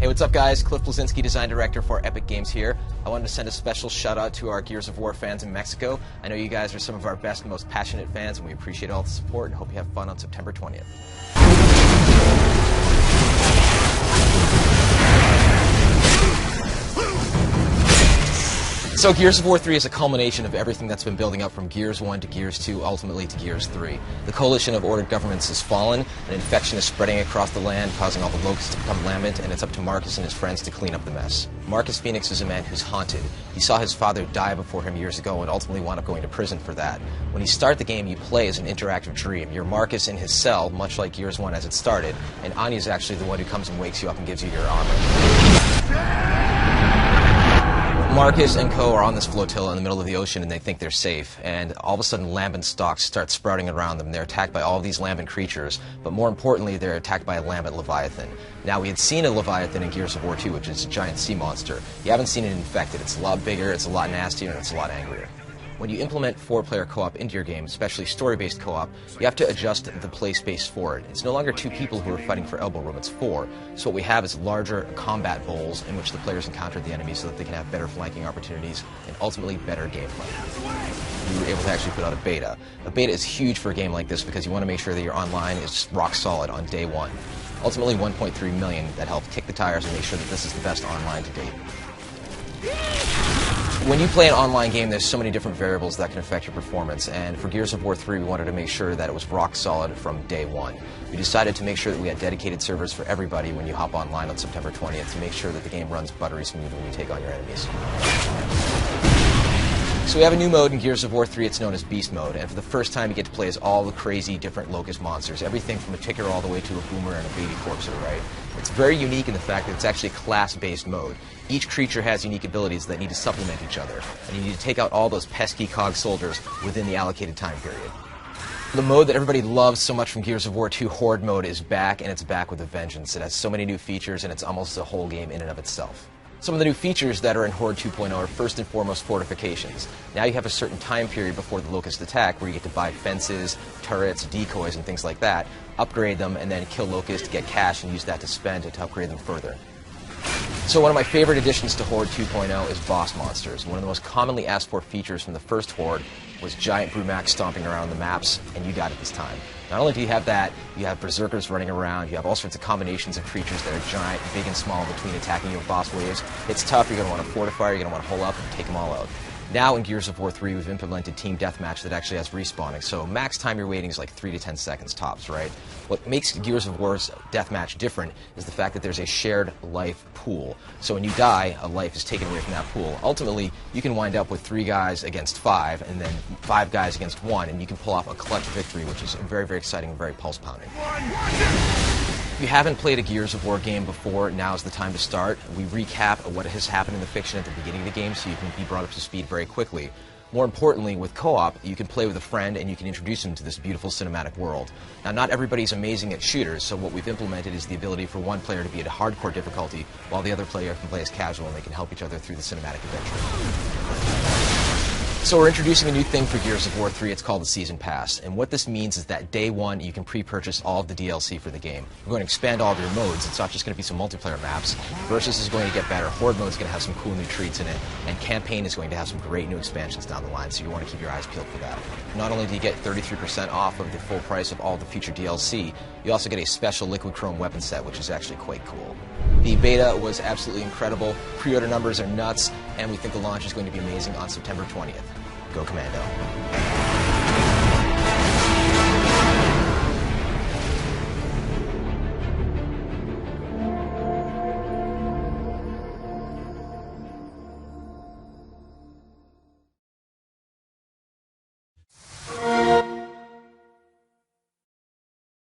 Hey, what's up guys? Cliff Bleszinski, Design Director for Epic Games here. I wanted to send a special shout out to our Gears of War fans in Mexico. I know you guys are some of our best and most passionate fans, and we appreciate all the support and hope you have fun on September 20th. So Gears of War 3 is a culmination of everything that's been building up from Gears 1 to Gears 2, ultimately to Gears 3. The coalition of ordered governments has fallen, an infection is spreading across the land, causing all the locusts to become lambent, and it's up to Marcus and his friends to clean up the mess. Marcus Phoenix is a man who's haunted. He saw his father die before him years ago and ultimately wound up going to prison for that. When you start the game, you play as an interactive dream. You're Marcus in his cell, much like Gears 1 as it started, and Anya's actually the one who comes and wakes you up and gives you your armor. Marcus and co are on this flotilla in the middle of the ocean and they think they're safe, and all of a sudden lambent stalks start sprouting around them. They're attacked by all of these lambent creatures, but more importantly they're attacked by a lambent leviathan. Now, we had seen a leviathan in Gears of War 2, which is a giant sea monster. You haven't seen it infected. It's a lot bigger, it's a lot nastier, and it's a lot angrier. When you implement 4-player co-op into your game, especially story-based co-op, you have to adjust the play space for it. It's no longer 2 people who are fighting for elbow room, it's 4. So what we have is larger combat bowls in which the players encounter the enemy so that they can have better flanking opportunities and ultimately better gameplay. We were able to actually put out a beta. A beta is huge for a game like this because you want to make sure that your online is rock solid on day 1. Ultimately 1.3 million that helped kick the tires and make sure that this is the best online to date. When you play an online game, there's so many different variables that can affect your performance, and for Gears of War 3 we wanted to make sure that it was rock solid from day 1. We decided to make sure that we had dedicated servers for everybody when you hop online on September 20th to make sure that the game runs buttery smooth when you take on your enemies. So we have a new mode in Gears of War 3, it's known as Beast Mode, and for the first time you get to play as all the crazy different locust monsters, everything from a ticker all the way to a boomer and a baby corpser, right? It's very unique in the fact that it's actually a class-based mode. Each creature has unique abilities that need to supplement each other, and you need to take out all those pesky cog soldiers within the allocated time period. The mode that everybody loves so much from Gears of War 2, Horde Mode, is back, and it's back with a vengeance. It has so many new features, and it's almost a whole game in and of itself. Some of the new features that are in Horde 2.0 are first and foremost fortifications. Now you have a certain time period before the Locust attack where you get to buy fences, turrets, decoys, and things like that, upgrade them, and then kill Locusts, get cash, and use that to spend to upgrade them further. So one of my favorite additions to Horde 2.0 is boss monsters. One of the most commonly asked for features from the first Horde was giant Brumacs stomping around the maps, and you got it this time. Not only do you have that, you have berserkers running around, you have all sorts of combinations of creatures that are giant, big and small between attacking you with boss waves. It's tough, you're going to want to fortify, you're going to want to hole up and take them all out. Now in Gears of War 3 we've implemented Team Deathmatch that actually has respawning, so max time you're waiting is like 3 to 10 seconds tops, right? What makes Gears of War's Deathmatch different is the fact that there's a shared life pool. So when you die, a life is taken away from that pool. Ultimately, you can wind up with 3 guys against 5, and then 5 guys against 1, and you can pull off a clutch victory, which is very, very exciting and very pulse-pounding. If you haven't played a Gears of War game before, now's the time to start. We recap what has happened in the fiction at the beginning of the game so you can be brought up to speed very quickly. More importantly, with co-op, you can play with a friend and you can introduce them to this beautiful cinematic world. Now, not everybody's amazing at shooters, so what we've implemented is the ability for one player to be at hardcore difficulty while the other player can play as casual and they can help each other through the cinematic adventure. So we're introducing a new thing for Gears of War 3, it's called the Season Pass. And what this means is that day 1 you can pre-purchase all of the DLC for the game. We're going to expand all of your modes, it's not just going to be some multiplayer maps. Versus is going to get better, Horde Mode is going to have some cool new treats in it, and Campaign is going to have some great new expansions down the line, so you want to keep your eyes peeled for that. Not only do you get 33% off of the full price of all the future DLC, you also get a special Liquid Chrome weapon set, which is actually quite cool. The beta was absolutely incredible, pre-order numbers are nuts, and we think the launch is going to be amazing on September 20th. Go Commando.